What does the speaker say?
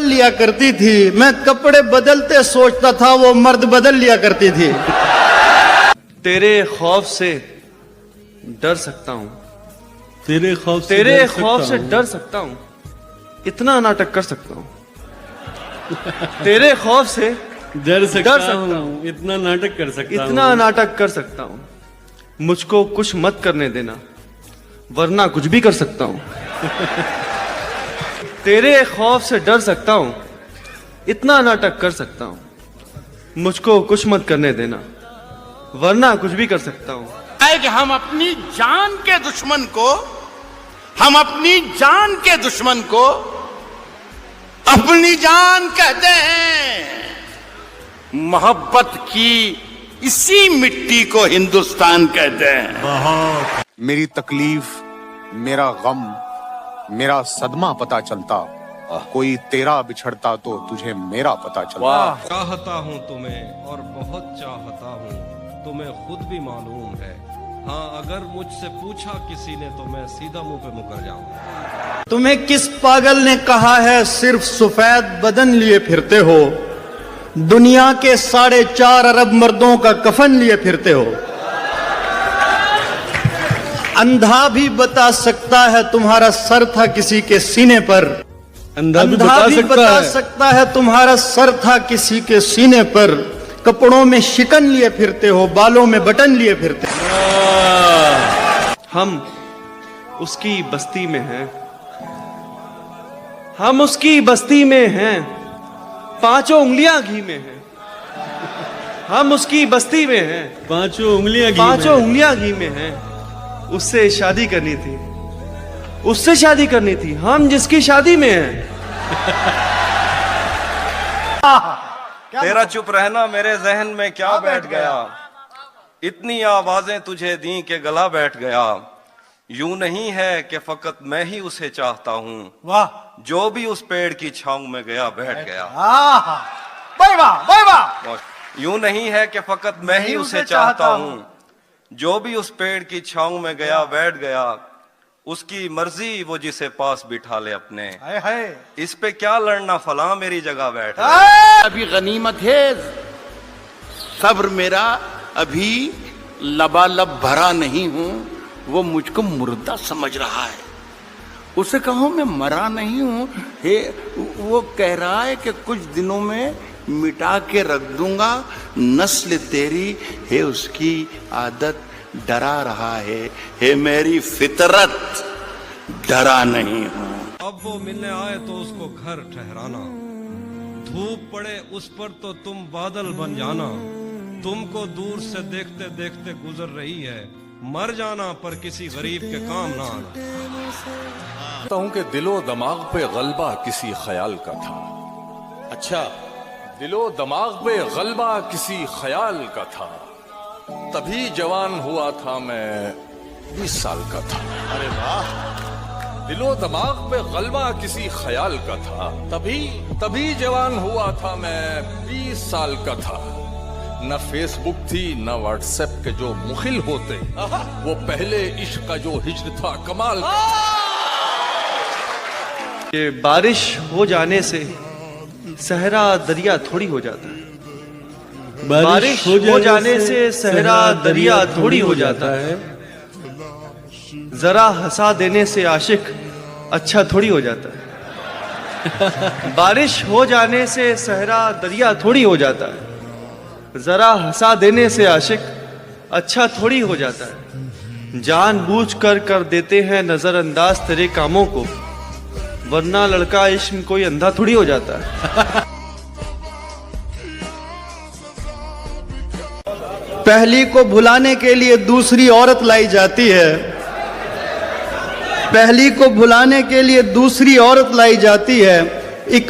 लिया करती थी, मैं कपड़े बदलते सोचता था, वो मर्द बदल लिया करती थी। तेरे खौफ से डर सकता हूँ, तेरे खौफ से डर सकता हूँ, इतना नाटक कर सकता हूँ। तेरे खौफ से डर सकता हूँ, हूँ, इतना नाटक कर सकता हूँ, इतना नाटक कर सकता हूँ। मुझको कुछ मत करने देना, वरना कुछ भी कर सकता हूँ। तेरे खौफ से डर सकता हूँ, इतना नाटक कर सकता हूँ। मुझको कुछ मत करने देना, वरना कुछ भी कर सकता हूँ। है कि हम अपनी जान के दुश्मन को अपनी जान कहते हैं। मोहब्बत की इसी मिट्टी को हिंदुस्तान कहते हैं। मेरी तकलीफ, मेरा गम, मेरा सदमा पता चलता, कोई तेरा बिछड़ता तो तुझे मेरा पता चलता। चाहता हूँ तुम्हें और बहुत चाहता हूँ, तुम्हें खुद भी मालूम है। हाँ, अगर मुझसे पूछा किसी ने तो मैं सीधा मुंह पे मुकर जाऊं। तुम्हें किस पागल ने कहा है सिर्फ सफेद बदन लिए फिरते हो, दुनिया के 4.5 अरब मर्दों का कफन लिए फिरते हो। अंधा भी बता सकता है तुम्हारा सर था किसी के सीने पर, अंधा भी बता सकता है तुम्हारा सर था किसी के सीने पर। कपड़ों में शिकन लिए फिरते हो, बालों में बटन लिए फिरते हो। हम उसकी बस्ती में हैं, हम उसकी बस्ती में हैं, 5 उंगलियां घी में हैं। हम उसकी बस्ती में हैं, 5 उंगलियां घी में, 5 उंगलियां घी में हैं। उससे शादी करनी थी, उससे शादी करनी थी, हम जिसकी शादी में हैं। तेरा चुप रहना मेरे जहन में क्या बैठ गया, इतनी आवाजें तुझे दी के गला बैठ गया। यूं नहीं है कि फकत मैं ही उसे चाहता हूँ, वाह, जो भी उस पेड़ की छांव में गया बैठ गया। यूं नहीं है कि फकत मैं ही उसे चाहता हूँ, जो भी उस पेड़ की छांव में गया बैठ गया। उसकी मर्जी वो जिसे पास बिठा ले अपने, इस पे क्या लड़ना, फला मेरी जगह बैठ। अभी गनीमत है, सब्र मेरा अभी लबालब भरा नहीं हूं। वो मुझको मुर्दा समझ रहा है, उसे कहो मैं मरा नहीं हूं। हे, वो कह रहा है कि कुछ दिनों में मिटा के रख दूंगा नस्ल तेरी, है उसकी आदत डरा रहा है। हे मेरी फितरत, डरा नहीं हूं। अब वो मिलने आए तो उसको घर ठहराना, धूप पड़े उस पर तो तुम बादल बन जाना। तुमको दूर से देखते देखते गुजर रही है, मर जाना पर किसी गरीब के काम ना आना। कहता हूं कि दिलो दिमाग पे गलबा किसी ख्याल का था। अच्छा, दिलो दिमाग पे गलबा किसी ख्याल का था, तभी जवान हुआ था मैं 20 साल का था। अरे वाह, दिलो दिमाग पे गलबा किसी ख्याल का था, तभी जवान हुआ था मैं 20 साल का था। न फेसबुक थी न व्हाट्सएप के जो मुखिल होते, वो पहले इश्क का जो हिज्र था कमाल का। ये बारिश हो जाने से सहरा दरिया थोड़ी हो जाता है, बारिश हो जाने से सहरा दरिया थोड़ी हो जाता है। जरा हंसा देने से आशिक अच्छा थोड़ी हो जाता है। बारिश हो जाने से सहरा दरिया थोड़ी हो जाता है, जरा हंसा देने से आशिक अच्छा थोड़ी हो जाता है। जानबूझ कर देते हैं नजरअंदाज तेरे कामों को, वरना लड़का इश्क में कोई अंधा थोड़ी हो जाता है। पहली को भुलाने के लिए दूसरी औरत लाई जाती है, पहली को भुलाने के लिए दूसरी औरत लाई जाती है। एक